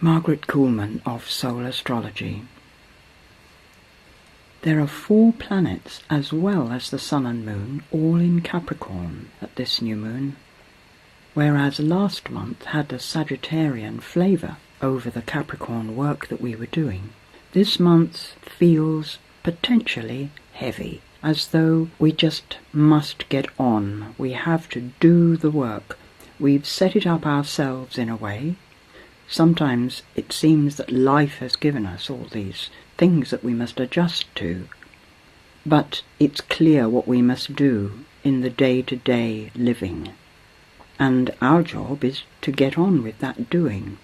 Margaret Kuhlman of Soul Astrology. There are 4 planets as well as the Sun and Moon, all in Capricorn at this new moon, whereas last month had a Sagittarian flavour over the Capricorn work that we were doing. This month feels potentially heavy, as though we just must get on. We have to do the work. We've set it up ourselves in a way. Sometimes it seems that life has given us all these things that we must adjust to, but it's clear what we must do in the day-to-day living, and our job is to get on with that doing,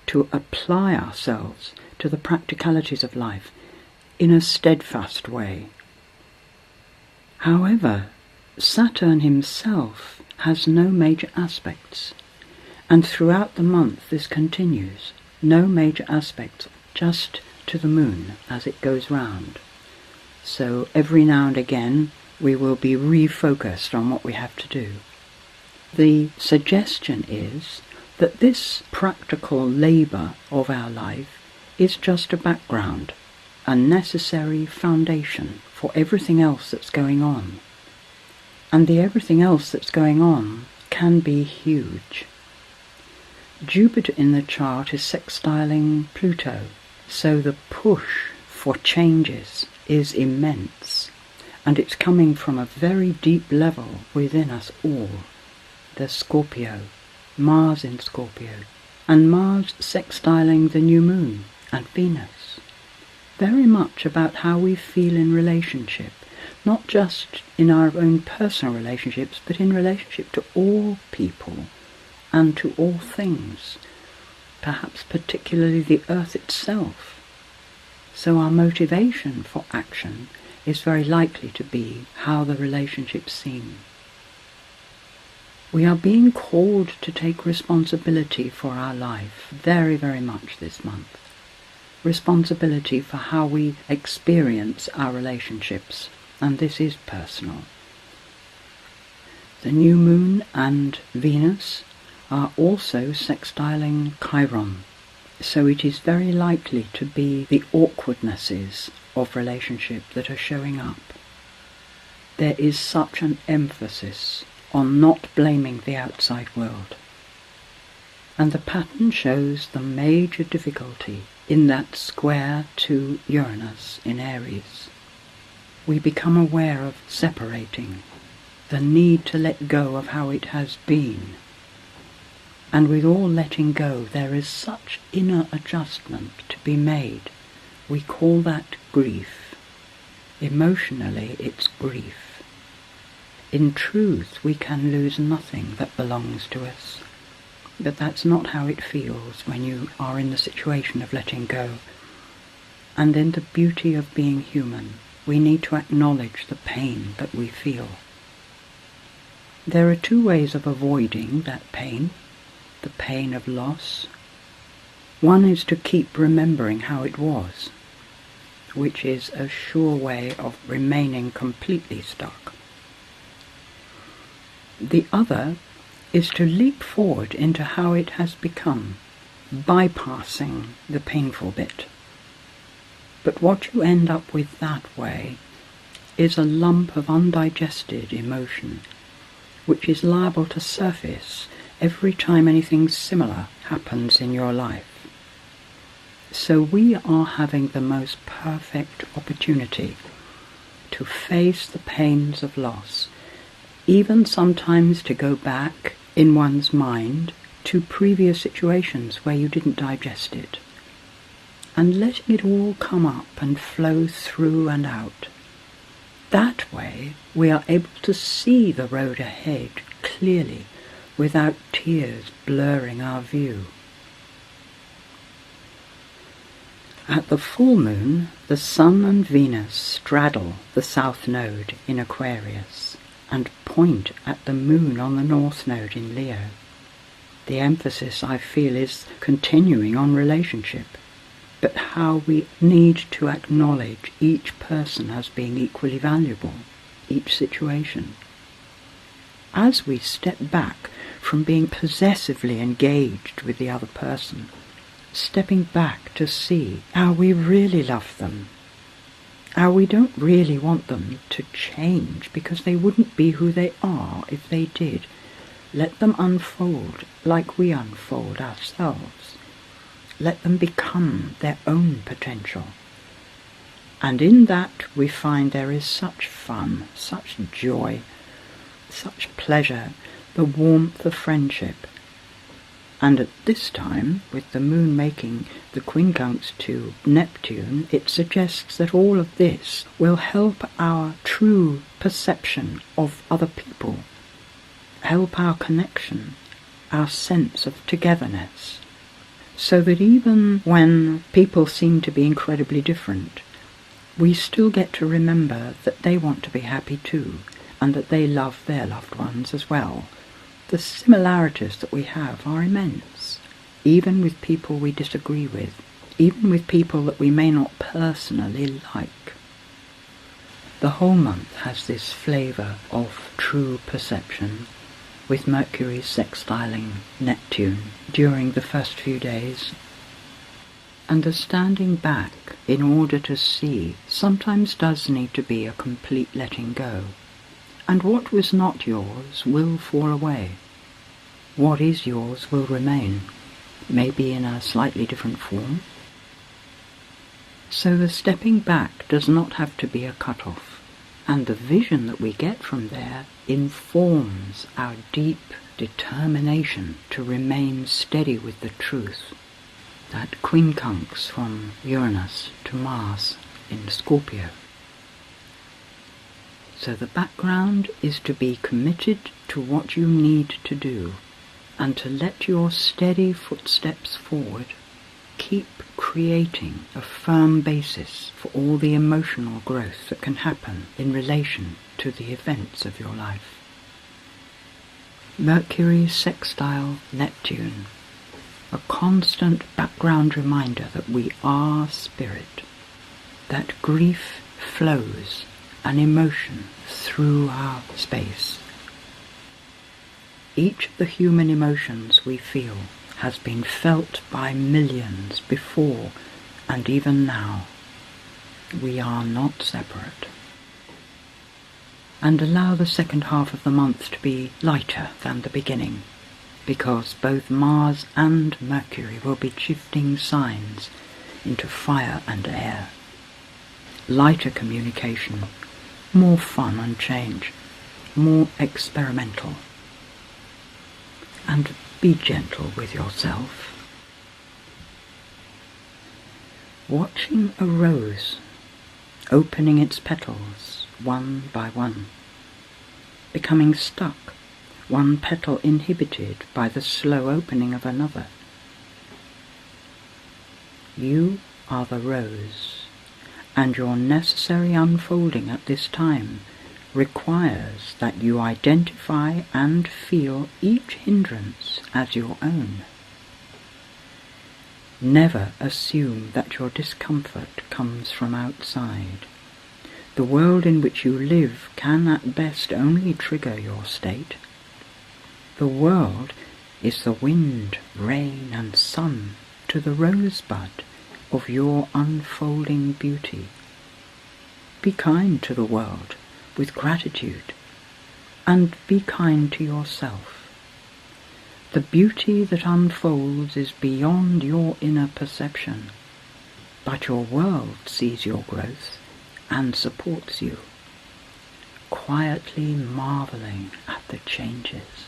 to apply ourselves to the practicalities of life in a steadfast way. However, Saturn himself has no major aspects, and throughout the month this continues. No major aspects, just to the moon as it goes round. So every now and again we will be refocused on what we have to do. The suggestion is that this practical labour of our life is just a background, a necessary foundation for everything else that's going on. And the everything else that's going on can be huge. Jupiter in the chart is sextiling Pluto, so the push for changes is immense, and it's coming from a very deep level within us all. The Scorpio, Mars in Scorpio, and Mars sextiling the new moon and Venus. Very much about how we feel in relationship, not just in our own personal relationships, but in relationship to all people and to all things, perhaps particularly the earth itself. So our motivation for action is very likely to be how the relationships seem. We are being called to take responsibility for our life very, very much this month. Responsibility for how we experience our relationships, and this is personal. The new moon and Venus are also sextiling Chiron, so it is very likely to be the awkwardnesses of relationship that are showing up. There is such an emphasis on not blaming the outside world, and the pattern shows the major difficulty in that square to Uranus in Aries. We become aware of separating, the need to let go of how it has been. And with all letting go, there is such inner adjustment to be made. We call that grief. Emotionally, it's grief. In truth, we can lose nothing that belongs to us. But that's not how it feels when you are in the situation of letting go. And in the beauty of being human, we need to acknowledge the pain that we feel. There are 2 ways of avoiding that pain. The pain of loss. One is to keep remembering how it was, which is a sure way of remaining completely stuck. The other is to leap forward into how it has become, bypassing the painful bit. But what you end up with that way is a lump of undigested emotion, which is liable to surface every time anything similar happens in your life. So we are having the most perfect opportunity to face the pains of loss, even sometimes to go back in one's mind to previous situations where you didn't digest it, and letting it all come up and flow through and out. That way we are able to see the road ahead clearly, without tears blurring our view. At the full moon, the Sun and Venus straddle the south node in Aquarius and point at the moon on the north node in Leo. The emphasis, I feel, is continuing on relationship, but how we need to acknowledge each person as being equally valuable, each situation. As we step back from being possessively engaged with the other person, stepping back to see how we really love them, how we don't really want them to change because they wouldn't be who they are if they did. Let them unfold like we unfold ourselves. Let them become their own potential. And in that we find there is such fun, such joy, such pleasure, the warmth of friendship. And at this time, with the moon making the quincunx to Neptune, it suggests that all of this will help our true perception of other people, help our connection, our sense of togetherness, so that even when people seem to be incredibly different, we still get to remember that they want to be happy too, and that they love their loved ones as well. The similarities that we have are immense, even with people we disagree with, even with people that we may not personally like. The whole month has this flavour of true perception, with Mercury sextiling Neptune during the first few days. And the standing back in order to see sometimes does need to be a complete letting go. And what was not yours will fall away. What is yours will remain, maybe in a slightly different form. So the stepping back does not have to be a cut-off, and the vision that we get from there informs our deep determination to remain steady with the truth. That quincunx from Uranus to Mars in Scorpio. So the background is to be committed to what you need to do, and to let your steady footsteps forward keep creating a firm basis for all the emotional growth that can happen in relation to the events of your life. Mercury sextile Neptune, a constant background reminder that we are spirit, that grief flows an emotion through our space. Each of the human emotions we feel has been felt by millions before and even now. We are not separate. And allow the second half of the month to be lighter than the beginning, because both Mars and Mercury will be shifting signs into fire and air. Lighter communication, more fun and change, more experimental. And be gentle with yourself. Watching a rose opening its petals one by one, becoming stuck, one petal inhibited by the slow opening of another. You are the rose, and your necessary unfolding at this time requires that you identify and feel each hindrance as your own. Never assume that your discomfort comes from outside. The world in which you live can at best only trigger your state. The world is the wind, rain and sun to the rosebud of your unfolding beauty. Be kind to the world with gratitude, and be kind to yourself. The beauty that unfolds is beyond your inner perception, but your world sees your growth and supports you, quietly marvelling at the changes.